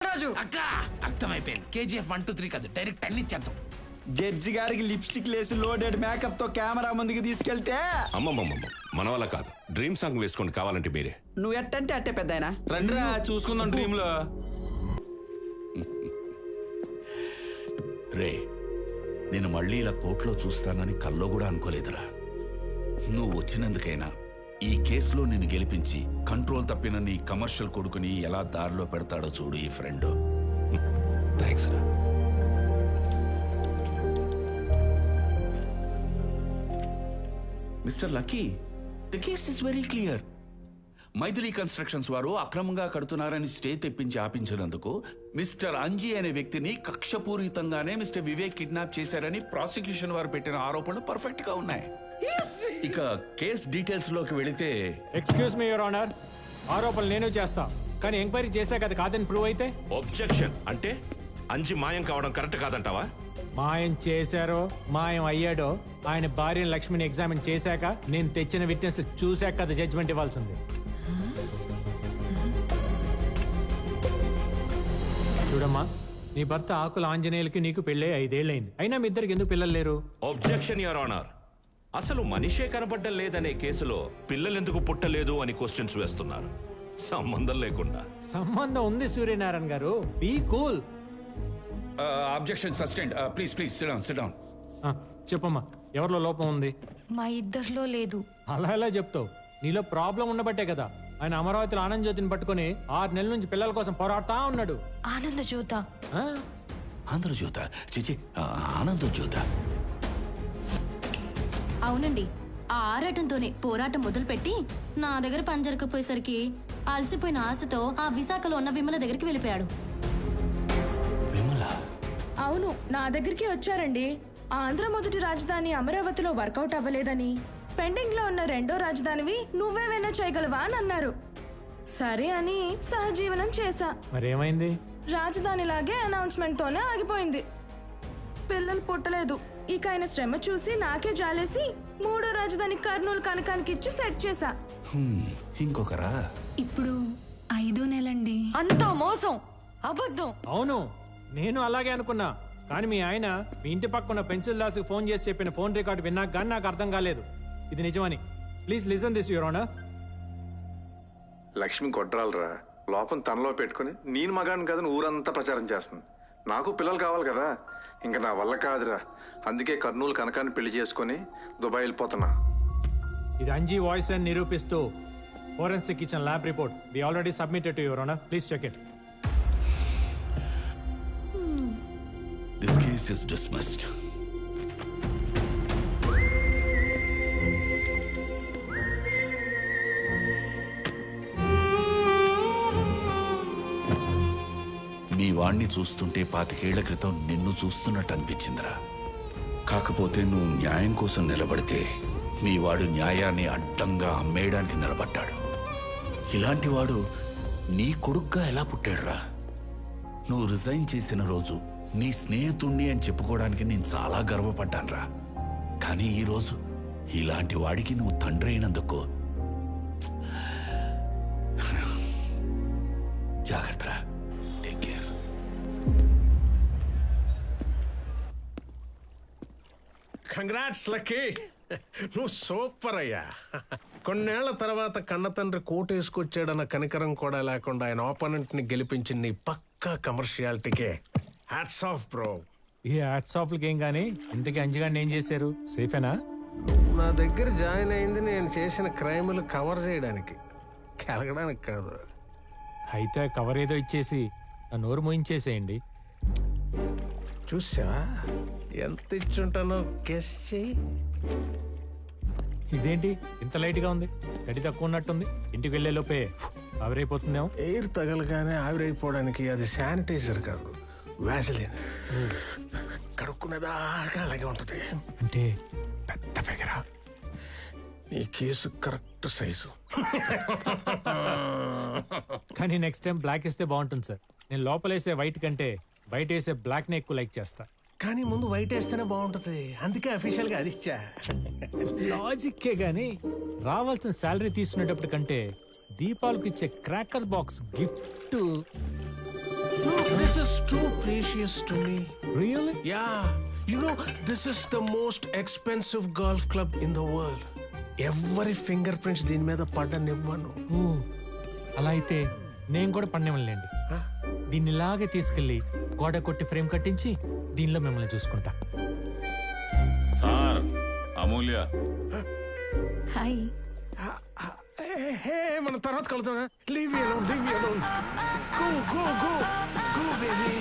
రాజు అక్క అర్థమైపోయింది. KGF 1, 2, 3 కాదు, డైరెక్ట్ 10 ఇచ్చేద్దాం. జడ్జి గారికి లిప్స్టిక్ లేసి లోడెడ్ మేకప్ తో కెమెరా ముందుకు తీసుకెళ్తే అమ్మమ్మమ్మ మన వల్ల కాదు. డ్రీమ్ సాంగ్ వేసుకోండి కావాలంటే మీరే. నువ్వు ఎట్టంటే అట్టే పెద్దాయనా. రండిరా చూసుకుందాం డ్రీమ్ లో. రే, నేను మళ్ళీ ఇలా కోర్టులో చూస్తానని కల్లో కూడా అనుకోలేదురా. నువ్వు వచ్చినందుకైనా ఈ కేసులో నిన్ను గెలిపించి కంట్రోల్ తప్పిన నీ కమర్షియల్ కొడుకుని ఎలా దారిలో పెడతాడో చూడు ఈ ఫ్రెండ్. థ్యాంక్స్ రా. Mister lucky, the case is very clear. Maithili constructions వారు అక్రమంగా కడుతున్నారని స్టే తెప్పించి ఆపించినందుకు మిస్టర్ అంజీ అనే వ్యక్తిని కక్షపూరితంగానే మిస్టర్ వివేక్ కిడ్నాప్ చేశారని ప్రాసిక్యూషన్ వారు పెట్టిన ఆరోపణలు పర్ఫెక్ట్ గా ఉన్నాయి. ఇక కేస్ డీటెయిల్స్ లోకి వెళితే, ఎక్స్క్యూజ్ మీ యువర్ ఆనర్, ఆరోపణలు నేను చేస్తా, కానీ ఎంక్వైరీ చేశాక అది కాదని ప్రూవ్ అయితే ఒబ్జెక్షన్. అంటే అంజి మాయం కావడం కరెక్ట్ కాదంటావా? మాయం చేశారో మాయం అయ్యాడో ఆయన భార్యను లక్ష్మిని ఎగ్జామిన్ చేశాక నేను తెచ్చిన విట్నెస్ చూశాక అది జడ్జ్మెంట్ ఇవ్వాల్సింది. చూడమ్మా, నీ భర్త ఆకుల ఆంజనేయులకి నీకు పెళ్ళే 5 ఏళ్ళైంది, అయినా మీ ఇద్దరికి ఎందుకు పిల్లలు లేరు? Objection your honour. అసలు మనిషే కనపడ్డం లేదనే కేసులో పిల్లలెందుకు పుట్టలేదు అని క్వశ్చన్స్ వేస్తున్నారు, సంబంధం లేకుండా. సంబంధం ఉంది సూర్యనారాయణ గారు, be cool. Objection sustained. Please please sit down, sit down. చెప్పమ్మా, ఎవరిలో లోపం ఉంది? మా ఇద్దరిలో లేదు. అలా ఎలా చెప్తావు? నీలో ప్రాబ్లం ఉండబట్టే కదా ఆయన అమరావతిలో ఆనంద్ జ్యోతిని పట్టుకుని 6 నెలల నుంచి పిల్లల కోసం పోరాడుతా ఉన్నాడు. ఆనంద జ్యోత. ఆ? ఆంధ్రజ్యోత చిచి, ఆనందజ్యోత. అవునండి, ఆ ఆరాటంతోనే పోరాటం మొదలుపెట్టి నా దగ్గర పని జరగకపోయేసరికి అలసిపోయిన ఆశతో ఆ విశాఖలో ఉన్న విమల దగ్గరికి వెళ్ళిపోయాడు. విమల? అవును, నా దగ్గరికి వచ్చారండి. ఆంధ్ర మొదటి రాజధాని అమరావతిలో వర్కౌట్ అవ్వలేదని, పెండింగ్ లో ఉన్న రెండో రాజధానివి నువ్వేమైనా చేయగలవా అని అన్నారు. సరే అని సహజీవనం చేశా. మరేమైంది? రాజధానిలాగే అనౌన్స్మెంట్ తోనే ఆగిపోయింది. పిల్లలు పుట్టలేదు. ఇక ఆయన శ్రమ చూసి నాకే జాలేసి మూడో రాజధాని కర్నూలు కనకానికి ఇచ్చి సెట్ చేశా. ఇంకొకరా? ఇప్పుడు 5వ నెలండి. అంతా మోసం, అబద్ధం. అవును, నేను అలాగే అనుకున్నా, కానీ మీ ఆయన మీ ఇంటి పక్కన పెన్సిల్ దాస్కి ఫోన్ చేసి చెప్పిన ఫోన్ రికార్డు విన్నాక కానీ నాకు అర్థం కాలేదు ఇది నిజమని. Please listen this your honour. Lakshmi కొట్రాలరా, లోపం తనలో పెట్టుకుని నేను మగాడిని కాదని ఊరంతా ప్రచారం చేస్తుంది. నాకు పిల్లలు కావాలి కదా, ఇంకా నా వల్ల కాదురా. అందుకే కర్నూలు కనకాన్ని పెళ్లి చేసుకుని దుబాయ్ వెళ్ళిపోతున్నా. ఇది అంజీ వాయిస్ అని నిరూపిస్తూ ఫోరెన్సిక్ ఇచ్చిన lab report we already submitted to your honour. Please check it. This case is dismissed. మీ వాణ్ణి చూస్తుంటే 25 ఏళ్ల క్రితం నిన్ను చూస్తున్నట్టు అనిపించిందిరా. కాకపోతే నువ్వు న్యాయం కోసం నిలబడితే మీ వాడు న్యాయాన్ని అడ్డంగా అమ్మేయడానికి నిలబడ్డాడు. ఇలాంటి వాడు నీ కొడుగ్గా ఎలా పుట్టాడురా? నువ్వు రిజైన్ చేసిన రోజు నీ స్నేహితుణ్ణి అని చెప్పుకోవడానికి నేను చాలా గర్వపడ్డానురా. కానీ ఈరోజు ఇలాంటి వాడికి నువ్వు తండ్రి అయినందుకు జాగ్రత్తరా. Take care. కంగ్రాట్స్ లక్కీ, నువ్వు సూపర్ అయ్యా. కొన్నేళ్ల తర్వాత కన్న తండ్రి కోటు వేసుకొచ్చాడన్న కనికరం కూడా లేకుండా ఆయన ఆపోనెంట్ ని గెలిపించి నీ పక్కా కమర్షియాలిటీకే హ్యాట్స్ ఆఫ్ బ్రో. ఈ హ్యాట్స్ ఆఫ్ ఏం కానీ ఇంతకీ అంజగాడిని ఏం చేశారు? సేఫేనా? నా దగ్గర జాయిన్ అయింది నేను చేసిన క్రైములు కవర్ చేయడానికి, కెలగడానికి కాదు. అయితే కవర్ ఏదో ఇచ్చేసి నా నోరు మోయించేసేయండి. చూసా ఎంత ఇచ్చుంటానో గెస్ చెయ్యి. ఇదేంటి ఇంత లైట్ గా ఉంది? తడి తక్కువ ఉన్నట్టుంది. ఇంటికి వెళ్లే లోపే ఆవిరైపోతుందేమో. ఎయిర్ తగలగానే ఆవిరైపోవడానికి అది శానిటైజర్ కాదు, వ్యాసలిన్. కడుక్కునేదాకా అలాగే ఉంటుంది. అంటే పెద్ద ఫిగరా, నీ కేసు కరెక్ట్ సైజు. కానీ నెక్స్ట్ టైం బ్లాక్ వేస్తే బాగుంటుంది సార్. నేను లోపలేసే వైట్ కంటే బయట వేసే బ్లాక్ నే ఎక్కువ లైక్ చేస్తా. కానీ ముందు వైట్ వేస్తేనే బాగుంటుంది, అందుకే అఫీషియల్ గా అది ఇచ్చా. లాజిక్కే గానీ రావాల్సిన శాలరీ తీసుకునేటప్పటికంటే దీపాలకు ఇచ్చే cracker box gift precious to me. Really? Yeah, you know, this is the most expensive golf club in the world. Every fingerprints దీని మీద పడ్డనివ్వను. ఓ, అలా అయితే నేను కూడా పన్నేమలేండి. దీన్ని ఇలాగే తీసుకెళ్లి గోడ కొట్టి ఫ్రేమ్ కట్టించి దీనిలో మిమ్మల్ని చూసుకుంటా. సార్ అమూల్య హాయ్. Hey, మన తర్వాత కలుద్దాం. Leave me alone, leave me alone. Go, baby.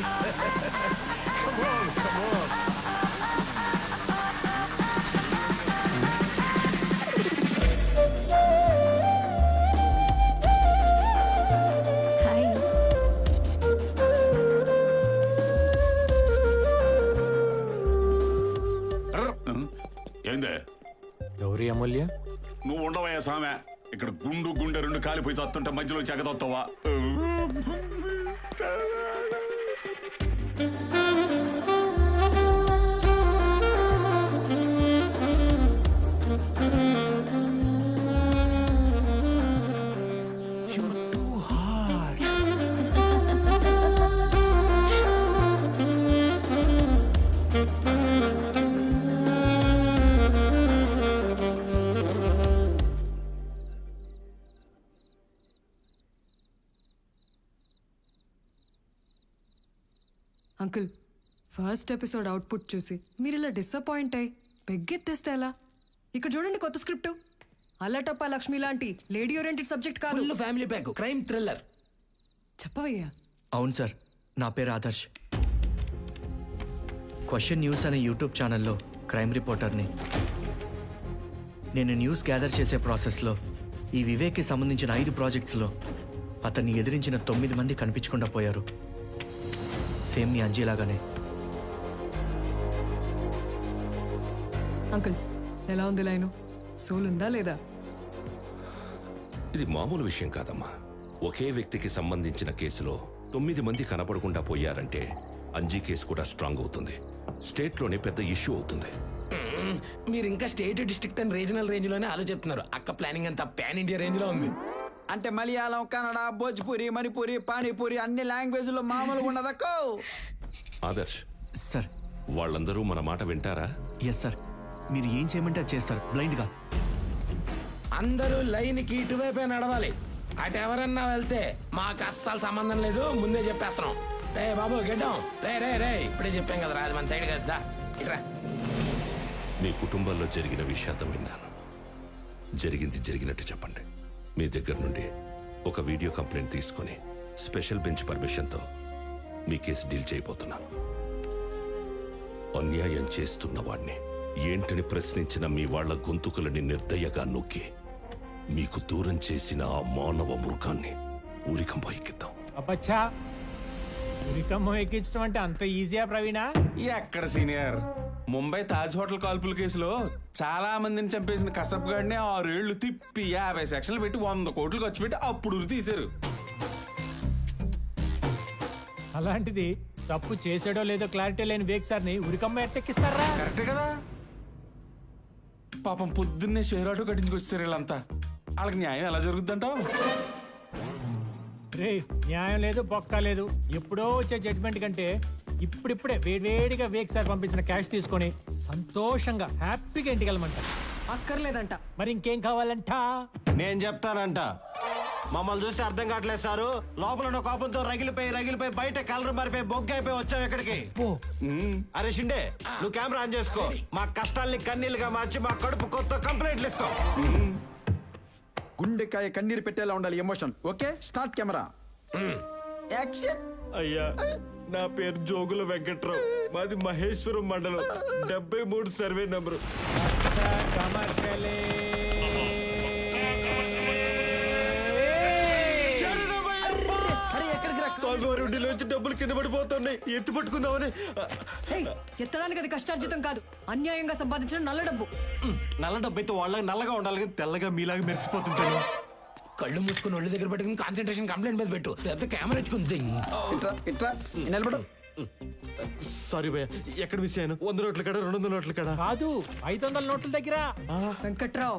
Come on. Hi. ఏందే ఎవరి అమూల్య? నువ్వు ఉండవయ్యా సామె. ఇక్కడ గుండె రెండు కాలిపోయి చస్తుంటే మధ్యలో చెగదొస్తావా? You're too hard. Uncle, first episode output చూసి మీరు ఇలా డిసప్పాయింట్ అయ్యి పెగ్గెత్తేస్తే ఎలా? ఇక్కడ చూడండి కొత్త స్క్రిప్ట్. అల్లటప్ప లక్ష్మి లాంటి లేడీ ఓరియంటెడ్ సబ్జెక్ట్ కాదు, full family pack, crime thriller. చెప్పవయ్యా. అవును సార్, నా పేరు ఆదర్శ్. క్వశ్చన్ న్యూస్ అనే యూట్యూబ్ ఛానల్లో క్రైమ్ రిపోర్టర్ని. నేను న్యూస్ గ్యాదర్ చేసే ప్రాసెస్లో ఈ వివేక్కి సంబంధించిన 5 ప్రాజెక్ట్స్లో అతన్ని ఎదిరించిన 9 మంది కనిపించకుండా పోయారు. సేమ్ మీ అంజీలాగానే. అంకుల్, ఎలా ఉంది లైను? సోల్ ఉందా లేదా? ఇది మామూలు విషయం కాదమ్మా. ఒకే వ్యక్తికి సంబంధించిన కేసులో 9 మంది కనపడకుండా పోయారంటే అంజీ కేసు కూడా స్ట్రాంగ్ అవుతుంది. స్టేట్లోనే పెద్ద ఇష్యూ అవుతుంది. మీరు ఇంకా state, district and regional range లోనే ఆలోచిస్తున్నారు. అక్క ప్లానింగ్ అంతా పాన్ ఇండియా రేంజ్ లో ఉంది. అంటే మలయాళం, కన్నడ, భోజ్పురి, మణిపురి, పానీపూరి అన్ని లాంగ్వేజ్లో మామూలుగా ఉండదక్కో. ఆదర్శ్ సార్. వాళ్ళందరూ మన మాట వింటారా? ఎస్ సార్, మీరు ఏం చేయమంటే అది చేస్తారు బ్లైండ్గా. అందరూ లైన్ కి ఇటువైపే నడవాలి. అటు ఎవరన్నా వెళ్తే మాకు అస్సలు సంబంధం లేదు, ముందే చెప్పేస్తున్నాం. రే బాబు గెడ్డం, రే ఇప్పుడే చెప్పాం కదా, రాదు మన సైడ్ కదా. ఇట్రా. మీ కుటుంబంలో జరిగిన విషాదం విన్నాను. జరిగింది జరిగినట్టు చెప్పండి. మీ దగ్గర నుండి ఒక వీడియో కంప్లైంట్ తీసుకుని స్పెషల్ బెంచ్ పర్మిషన్తో మీ కేసు డీల్ చేయబోతున్నాను. అన్యాయం చేస్తున్న వాణ్ణి ఏంటని ప్రశ్నించిన మీ వాళ్ల గొంతుకులని నిర్దయగా నొక్కి మీకు దూరం చేసిన ఆ మానవ మృగాన్ని ఊరికంప ఎక్కిద్దాం. అబ్బచ్చా, ఉరికమ్మ ఎక్కించడం అంటే అంత ఈజీయా ప్రవీణా? ఎక్కడ సీనియర్, ముంబై తాజ్ హోటల్ కాల్పుల కేసులో చాలా మందిని చంపేసిన కసబ్ గాడిని 6 ఏళ్లు తిప్పి 50 సెక్షన్లు పెట్టి 100 కోట్లు ఖర్చు పెట్టి అప్పుడు ఉరి తీశారు. అలాంటిది తప్పు చేసాడో లేదో క్లారిటీ లేని వేక్ సార్ని ఉరికమ్మ ఎట్టెక్కిస్తారా? కరెక్టే కదా. పాపం పొద్దున్నే షేర్ ఆటో కట్టించుకొచ్చారు వీళ్ళంతా. వాళ్ళకి న్యాయం ఎలా జరుగుద్దంటావు? రే, న్యాయం లేదు, బొక్క లేదు. ఎప్పుడో వచ్చే జడ్జిమెంట్ కంటే ఇప్పుడిప్పుడే వేడివేడిగా వేక్ సార్ పంపించిన క్యాష్ తీసుకొని సంతోషంగా హ్యాపీగా ఇంటికి వెళ్ళమంటారు. అక్కర్లేదంట. మరి ఇంకేం కావాలంట? నేను చెప్తానంట. మమ్మల్ని చూస్తే అర్థం కావట్లేదు సారు. లోపల ఉన్న కోపంతో రగిలిపోయి బయట కలర్ మారిపోయి బొగ్గ అయిపోయి వచ్చావు ఇక్కడికి. అరే షిండే, నువ్వు కెమెరా ఆన్ చేసుకో. మా కష్టాల్ని కన్నీళ్ళుగా మార్చి మా కడుపు కొత్త కంప్లైంట్లు ఇస్తాం. గుండెకాయ కన్నీరు పెట్టేలా ఉండాలి emotion. Okay, start camera, action. అయ్యా, నా పేరు జోగుల వెంకట్రావు. మాది మహేశ్వరం మండలం, 73 సర్వే నంబరు. నుంచి డబ్బులు కింద పడిపోతున్నాయి, ఎత్తి పట్టుకుందామని. ఎత్తడానికి అది కష్టార్జితం కాదు, అన్యాయంగా సంపాదించిన నల్ల డబ్బు. నల్ల డబ్బు అయితే వాళ్ళకి నల్లగా ఉండాలి కానీ తెల్లగా మీలాగా మెరిసిపోతుంటాను. కళ్ళు మూసుకుని ఒళ్ళు దగ్గర పెట్టుకుని కాన్సన్ట్రేషన్ కంప్లైంట్ మీద పెట్టు, లేకపోతే కెమెరా ఇచ్చుకుంది. ఇట్రా నిలబడు. సారీ భయ్య, ఎక్కడ మిస్ అయ్యాను? 100 నోట్ల కాడ, 200 నోట్ల కాడ కాదు, 500 నోట్ల దగ్గర. వెంకట్రావు,